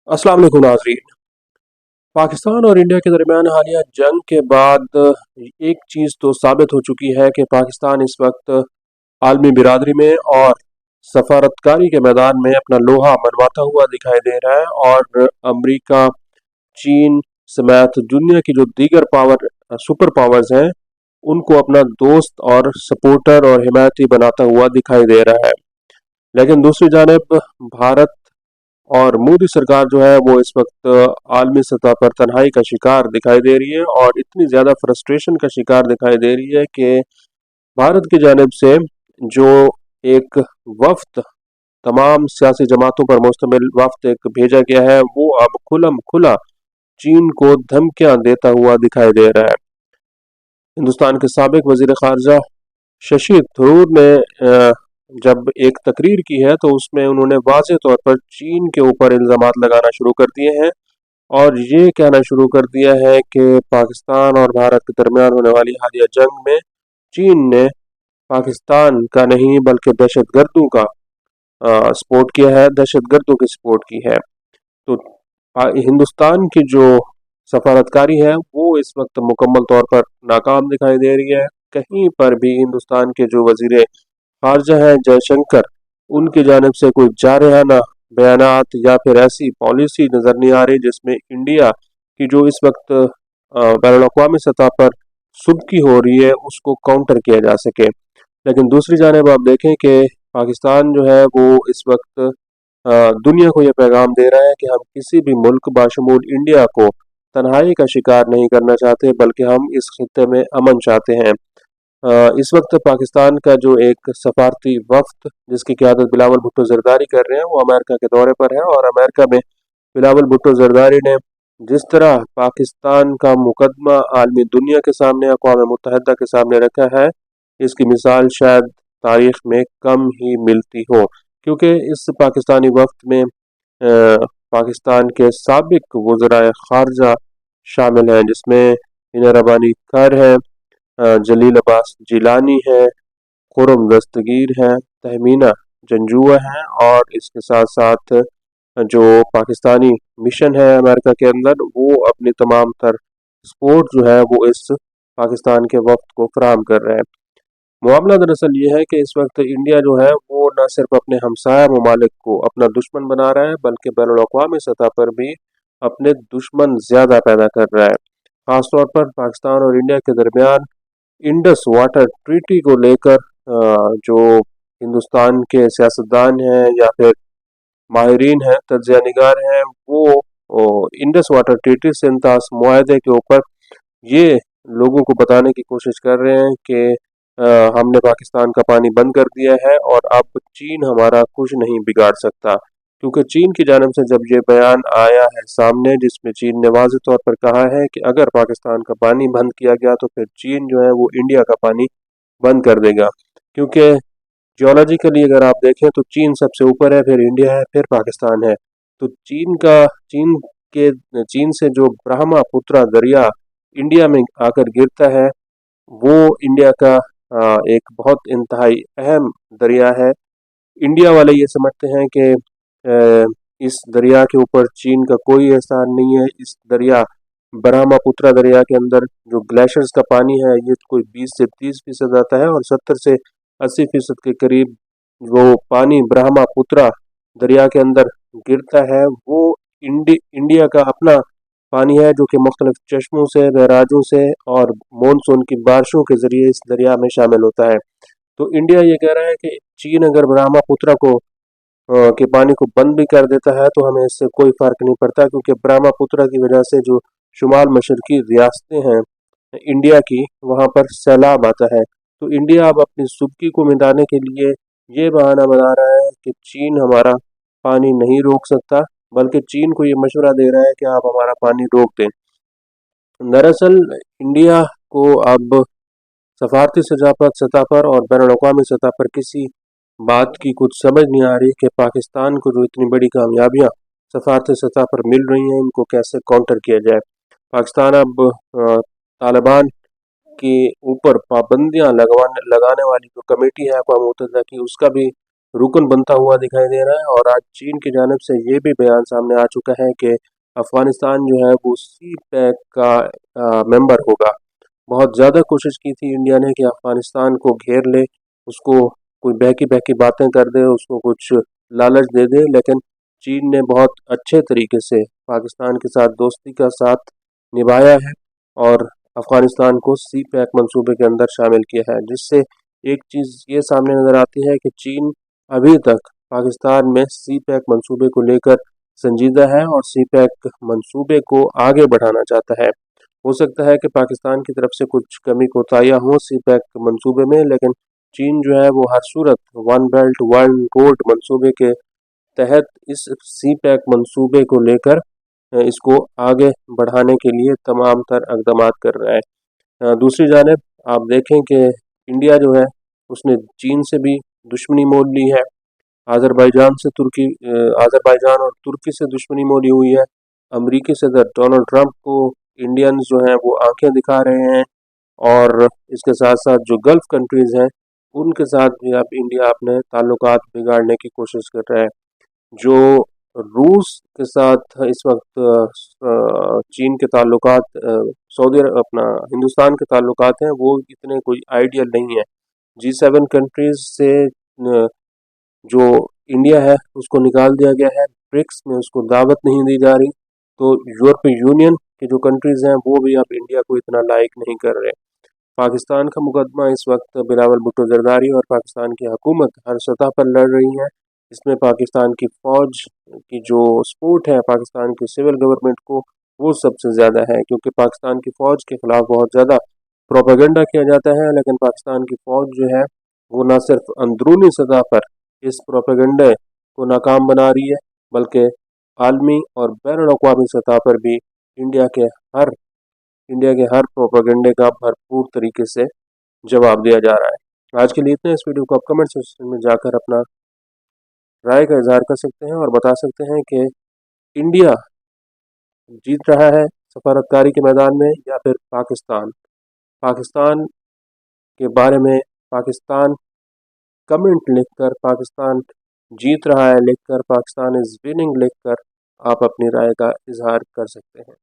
अस्सलाम वालेकुम नाज़रीन। पाकिस्तान और इंडिया के दरमियान हालिया जंग के बाद एक चीज़ तो साबित हो चुकी है कि पाकिस्तान इस वक्त आलमी बिरादरी में और सफारतकारी के मैदान में अपना लोहा मनवाता हुआ दिखाई दे रहा है, और अमेरिका, चीन समेत दुनिया की जो दीगर सुपर पावर्स हैं उनको अपना दोस्त और सपोर्टर और हिमायती बनाता हुआ दिखाई दे रहा है। लेकिन दूसरी जानब भारत और मोदी सरकार जो है वो इस वक्त आलमी सतह पर तन्हाई का शिकार दिखाई दे रही है, और इतनी ज़्यादा फ्रस्ट्रेशन का शिकार दिखाई दे रही है कि भारत की जानिब से जो एक वफ्द, तमाम सियासी जमातों पर मुश्तमिल वफ्द एक भेजा गया है, वो अब खुलम खुला चीन को धमकियां देता हुआ दिखाई दे रहा है। हिंदुस्तान के साबिक वजीर खारजा शशि थरूर ने जब एक तकरीर की है तो उसमें उन्होंने वाज़ेह तौर पर चीन के ऊपर इल्ज़ामात लगाना शुरू कर दिए हैं, और ये कहना शुरू कर दिया है कि पाकिस्तान और भारत के दरमियान होने वाली हालिया जंग में चीन ने पाकिस्तान का नहीं बल्कि दहशतगर्दों का सपोर्ट किया है, दहशतगर्दों की सपोर्ट की है। तो हिंदुस्तान की जो सफारतकारी है वो इस वक्त मुकम्मल तौर पर नाकाम दिखाई दे रही है। कहीं पर भी हिंदुस्तान के जो वजीर खारजा है जयशंकर, उनकी जानब से कोई जारहाना बयानात या फिर ऐसी पॉलिसी नज़र नहीं आ रही जिसमें इंडिया की जो इस वक्त बैनुल अक़वामी सतह पर सुबकी हो रही है उसको काउंटर किया जा सके। लेकिन दूसरी जानब आप देखें कि पाकिस्तान जो है वो इस वक्त दुनिया को ये पैगाम दे रहा है कि हम किसी भी मुल्क बाशमूल इंडिया को तन्हाई का शिकार नहीं करना चाहते, बल्कि हम इस खत्े में अमन चाहते हैं। इस वक्त पाकिस्तान का जो एक सफारती वफ्द जिसकी क़यादत बिलावल भुट्टो ज़रदारी कर रहे हैं वो अमेरिका के दौरे पर है, और अमेरिका में बिलावल भुट्टो ज़रदारी ने जिस तरह पाकिस्तान का मुकदमा आलमी दुनिया के सामने, अक़वाम मुत्तहिदा के सामने रखा है, इसकी मिसाल शायद तारीख में कम ही मिलती हो। क्योंकि इस पाकिस्तानी वफ्द में पाकिस्तान के साबिक वज़राए ख़ारजा शामिल हैं, जिसमें इना रबानी कर है, जलील अब्बास जिलानी है, खुरम दस्तगीर है, तहमीना जंजुआ है, और इसके साथ साथ जो पाकिस्तानी मिशन है अमेरिका के अंदर वो अपनी तमाम तर सपोर्ट जो है वो इस पाकिस्तान के वक्त को फराहम कर रहे हैं। मामला दरअसल ये है कि इस वक्त इंडिया जो है वो न सिर्फ अपने हमसाया ममालिक को अपना दुश्मन बना रहा है, बल्कि बैनुल अक़वामी सतह पर भी अपने दुश्मन ज़्यादा पैदा कर रहा है। ख़ासतौर पर पाकिस्तान और इंडिया के दरमियान इंडस वाटर ट्रीटी को लेकर जो हिंदुस्तान के सियासतदान हैं या फिर माहिरीन हैं, तज्ज़िया निगार हैं, वो इंडस वाटर ट्रीटी से इंतास मुआहदे के ऊपर ये लोगों को बताने की कोशिश कर रहे हैं कि हमने पाकिस्तान का पानी बंद कर दिया है और अब चीन हमारा कुछ नहीं बिगाड़ सकता। क्योंकि चीन की जानब से जब ये बयान आया है सामने, जिसमें चीन ने वाज़ेह तौर पर कहा है कि अगर पाकिस्तान का पानी बंद किया गया तो फिर चीन जो है वो इंडिया का पानी बंद कर देगा। क्योंकि जियोलॉजिकली अगर आप देखें तो चीन सबसे ऊपर है, फिर इंडिया है, फिर पाकिस्तान है। तो चीन से जो ब्रह्मपुत्र दरिया इंडिया में आकर गिरता है वो इंडिया का एक बहुत इंतहाई अहम दरिया है। इंडिया वाले ये समझते हैं कि इस दरिया के ऊपर चीन का कोई एहसान नहीं है। इस ब्रह्मपुत्र दरिया के अंदर जो ग्लेशियर्स का पानी है ये कोई 20 से 30% आता है, और 70 से 80% के करीब वो पानी ब्रह्मपुत्र दरिया के अंदर गिरता है वो इंडिया का अपना पानी है, जो कि मुख्तलिफ चश्मों से, बैराजों से और मानसून की बारिशों के ज़रिए इस दरिया में शामिल होता है। तो इंडिया ये कह रहा है कि चीन अगर ब्रह्मपुत्र के पानी को बंद भी कर देता है तो हमें इससे कोई फ़र्क नहीं पड़ता, क्योंकि ब्रह्मपुत्र की वजह से जो शुमाल मशरकी रियासतें हैं इंडिया की, वहाँ पर सैलाब आता है। तो इंडिया अब अपनी सुबकी को मिटाने के लिए ये बहाना बना रहा है कि चीन हमारा पानी नहीं रोक सकता, बल्कि चीन को ये मशवरा दे रहा है कि आप हमारा पानी रोक दें। दरअसल इंडिया को अब सफारती सतह पर और बैनुल अक़वामी सतह पर किसी बात की कुछ समझ नहीं आ रही कि पाकिस्तान को जो इतनी बड़ी कामयाबियां सफारती सतह पर मिल रही हैं इनको कैसे काउंटर किया जाए। पाकिस्तान अब तालिबान के ऊपर पाबंदियां लगाने वाली जो कमेटी है अक़वाम मुत्तहिदा की, उसका भी रुकन बनता हुआ दिखाई दे रहा है। और आज चीन की जानिब से ये भी बयान सामने आ चुका है कि अफगानिस्तान जो है वो सी पैक का मेंबर होगा। बहुत ज़्यादा कोशिश की थी इंडिया ने कि अफगानिस्तान को घेर ले, उसको कोई बहकी बहकी बातें कर दे, उसको कुछ लालच दे दे, लेकिन चीन ने बहुत अच्छे तरीके से पाकिस्तान के साथ दोस्ती का साथ निभाया है और अफगानिस्तान को सी पैक मंसूबे के अंदर शामिल किया है, जिससे एक चीज़ ये सामने नज़र आती है कि चीन अभी तक पाकिस्तान में सी पैक मंसूबे को लेकर संजीदा है और सी पैक मंसूबे को आगे बढ़ाना चाहता है। हो सकता है कि पाकिस्तान की तरफ से कुछ कमी कोताहियाँ हों सी पैक मंसूबे में, लेकिन चीन जो है वो हर सूरत वन बेल्ट वन रोड मंसूबे के तहत इस सी पैक मंसूबे को लेकर इसको आगे बढ़ाने के लिए तमाम तर इक़दाम कर रहा है। दूसरी जानिब आप देखें कि इंडिया जो है उसने चीन से भी दुश्मनी मोल ली है। आज़रबाईजान और तुर्की से दुश्मनी मोली हुई है। अमरीकी सदर डोनाल्ड ट्रंप को इंडियंस जो हैं वो आंखें दिखा रहे हैं और इसके साथ साथ जो गल्फ़ कंट्रीज़ हैं उनके साथ भी अब इंडिया अपने ताल्लुकात बिगाड़ने की कोशिश कर रहा है। जो रूस के साथ इस वक्त चीन के ताल्लुकात अपना हिंदुस्तान के ताल्लुकात हैं वो इतने कोई आइडियल नहीं है। G7 कंट्रीज़ से जो इंडिया है उसको निकाल दिया गया है, ब्रिक्स में उसको दावत नहीं दी जा रही, तो यूरोपीय यूनियन के जो कंट्रीज़ हैं वो भी अब इंडिया को इतना लाइक नहीं कर रहे। पाकिस्तान का मुकदमा इस वक्त बिलावल भुट्टो जरदारी और पाकिस्तान की हुकूमत हर सतह पर लड़ रही है। इसमें पाकिस्तान की फ़ौज की जो सपोर्ट है पाकिस्तान की सिविल गवर्नमेंट को वो सबसे ज़्यादा है, क्योंकि पाकिस्तान की फ़ौज के ख़िलाफ़ बहुत ज़्यादा प्रोपेगेंडा किया जाता है, लेकिन पाकिस्तान की फ़ौज जो है वो न सिर्फ अंदरूनी सतह पर इस प्रोपेगेंडे को नाकाम बना रही है, बल्कि आलमी और बैनुल-अक़वामी सतह पर भी इंडिया के हर प्रोपेगेंडे का भरपूर तरीके से जवाब दिया जा रहा है। आज के लिए इतना। इस वीडियो को आप कमेंट सेक्शन में जाकर अपना राय का इजहार कर सकते हैं और बता सकते हैं कि इंडिया जीत रहा है सफारतकारी के मैदान में या फिर पाकिस्तान के बारे में पाकिस्तान कमेंट लिखकर, पाकिस्तान जीत रहा है लिखकर, पाकिस्तान इज़ विनिंग लिखकर आप अपनी राय का इजहार कर सकते हैं।